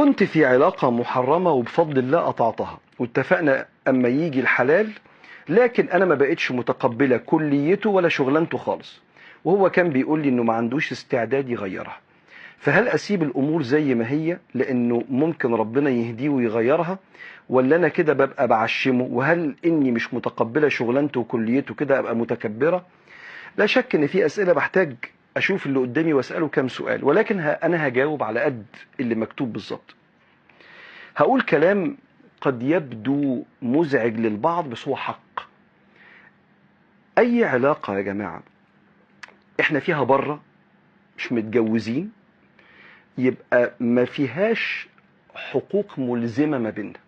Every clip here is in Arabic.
كنت في علاقة محرمة وبفضل الله قطعتها واتفقنا اما يجي الحلال، لكن انا ما بقتش متقبلة كليته ولا شغلانته خالص، وهو كان بيقول لي انه ما عندوش استعداد يغيرها. فهل اسيب الامور زي ما هي لانه ممكن ربنا يهديه ويغيرها، ولا انا كده ببقى بعشمه؟ وهل اني مش متقبلة شغلانته وكليته كده ابقى متكبرة؟ لا شك ان في اسئلة بحتاج اشوف اللي قدامي واسأله كام سؤال، ولكن انا هجاوب على قد اللي مكتوب بالظبط. هقول كلام قد يبدو مزعج للبعض بس هو حق. اي علاقة يا جماعة احنا فيها بره مش متجوزين يبقى ما فيهاش حقوق ملزمة ما بيننا.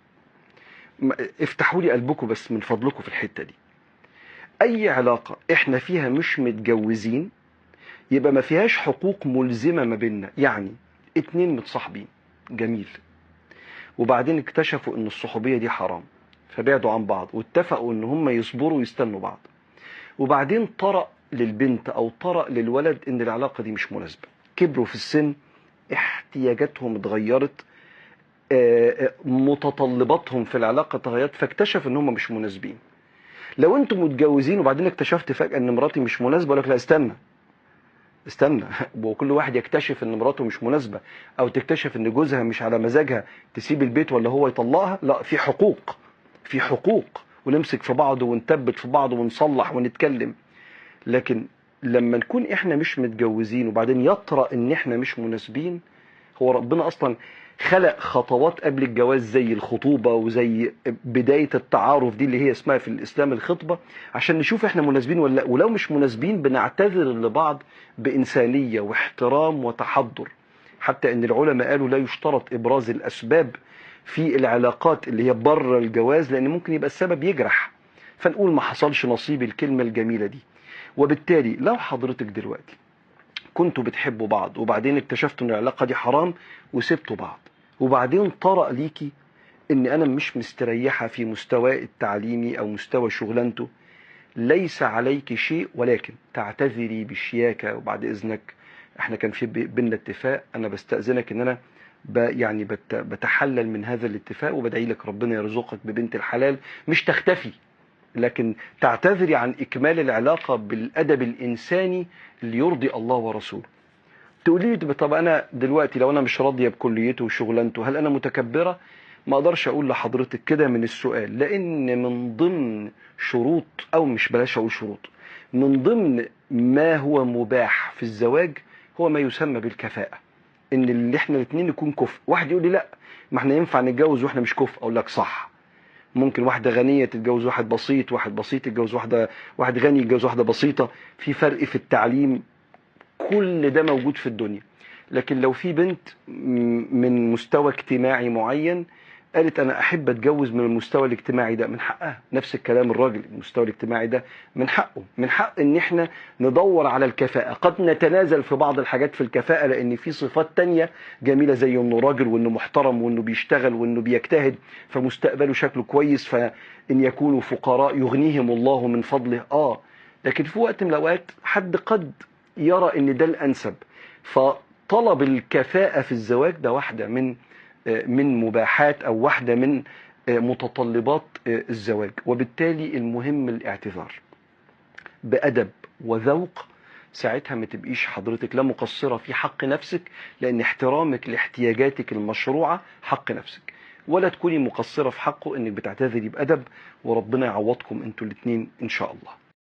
افتحوا لي قلبكم بس من فضلكم في الحتة دي. اي علاقة احنا فيها مش متجوزين يبقى ما فيهاش حقوق ملزمة ما بيننا. يعني اتنين متصاحبين جميل، وبعدين اكتشفوا ان الصحوبية دي حرام فبعدوا عن بعض واتفقوا ان هم يصبروا ويستنوا بعض، وبعدين طرأ للبنت او طرأ للولد ان العلاقة دي مش مناسبة، كبروا في السن، احتياجاتهم اتغيرت، متطلباتهم في العلاقة اتغيرت، فاكتشف ان هم مش مناسبين. لو انتم متجوزين وبعدين اكتشفت فجأة ان مراتي مش مناسبة، لك لا استنى وكل واحد يكتشف ان مراته مش مناسبة او تكتشف ان جوزها مش على مزاجها تسيب البيت ولا هو يطلقها، لا، في حقوق ونمسك في بعض ونثبت في بعض ونصلح ونتكلم. لكن لما نكون احنا مش متجوزين وبعدين يطرأ ان احنا مش مناسبين، هو ربنا اصلا خلق خطوات قبل الجواز زي الخطوبة وزي بداية التعارف دي اللي هي اسمها في الاسلام الخطبة، عشان نشوف احنا مناسبين ولا لا. ولو مش مناسبين بنعتذر لبعض بإنسانية واحترام وتحضر، حتى ان العلماء قالوا لا يشترط ابراز الاسباب في العلاقات اللي هي بره الجواز، لان ممكن يبقى السبب يجرح، فنقول ما حصلش نصيب الكلمة الجميلة دي. وبالتالي لو حضرتك دلوقتي كنتوا بتحبوا بعض وبعدين اكتشفتوا ان العلاقة دي حرام وسبتوا بعض، وبعدين طرأ ليكي ان انا مش مستريحة في مستوى التعليمي او مستوى شغلانته، ليس عليك شيء، ولكن تعتذري بشياكة وبعد اذنك احنا كان في بينا اتفاق، انا بستأذنك ان انا بتحلل من هذا الاتفاق وبدعي لك ربنا يرزقك ببنت الحلال، مش تختفي لكن تعتذري عن إكمال العلاقة بالأدب الإنساني اللي يرضي الله ورسوله. تقولي لي طب أنا دلوقتي لو أنا مش راضية بكليته وشغلانته هل أنا متكبرة؟ ما أقدرش أقول لحضرتك كده من السؤال، لأن من ضمن شروط، أو مش بلاش أقول شروط، من ضمن ما هو مباح في الزواج هو ما يسمى بالكفاءة، إن اللي إحنا الاثنين نكون كفء. واحد يقول لي لا ما إحنا ينفع نتجوز وإحنا مش كفء، أقول لك صح، ممكن واحدة غنية تتجوز واحد بسيط، واحد بسيط يتجوز واحد غني يتجوز واحدة بسيطة، في فرق في التعليم، كل ده موجود في الدنيا. لكن لو في بنت من مستوى اجتماعي معين قالت انا احب اتجوز من المستوى الاجتماعي ده، من حقها. نفس الكلام الراجل، المستوى الاجتماعي ده من حقه، من حق ان احنا ندور على الكفاءة. قد نتنازل في بعض الحاجات في الكفاءة لان في صفات تانية جميلة زي انه راجل وانه محترم وانه بيشتغل وانه بيجتهد فمستقبله شكله كويس، فان يكونوا فقراء يغنيهم الله من فضله. لكن في وقت من الاوقات حد قد يرى ان ده الانسب، فطلب الكفاءة في الزواج ده واحدة من مباحات او واحدة من متطلبات الزواج. وبالتالي المهم الاعتذار بأدب وذوق، ساعتها ما تبقيش حضرتك لا مقصرة في حق نفسك، لان احترامك لاحتياجاتك المشروعة حق نفسك، ولا تكوني مقصرة في حقه انك بتعتذري بأدب، وربنا يعوضكم انتوا الاثنين ان شاء الله.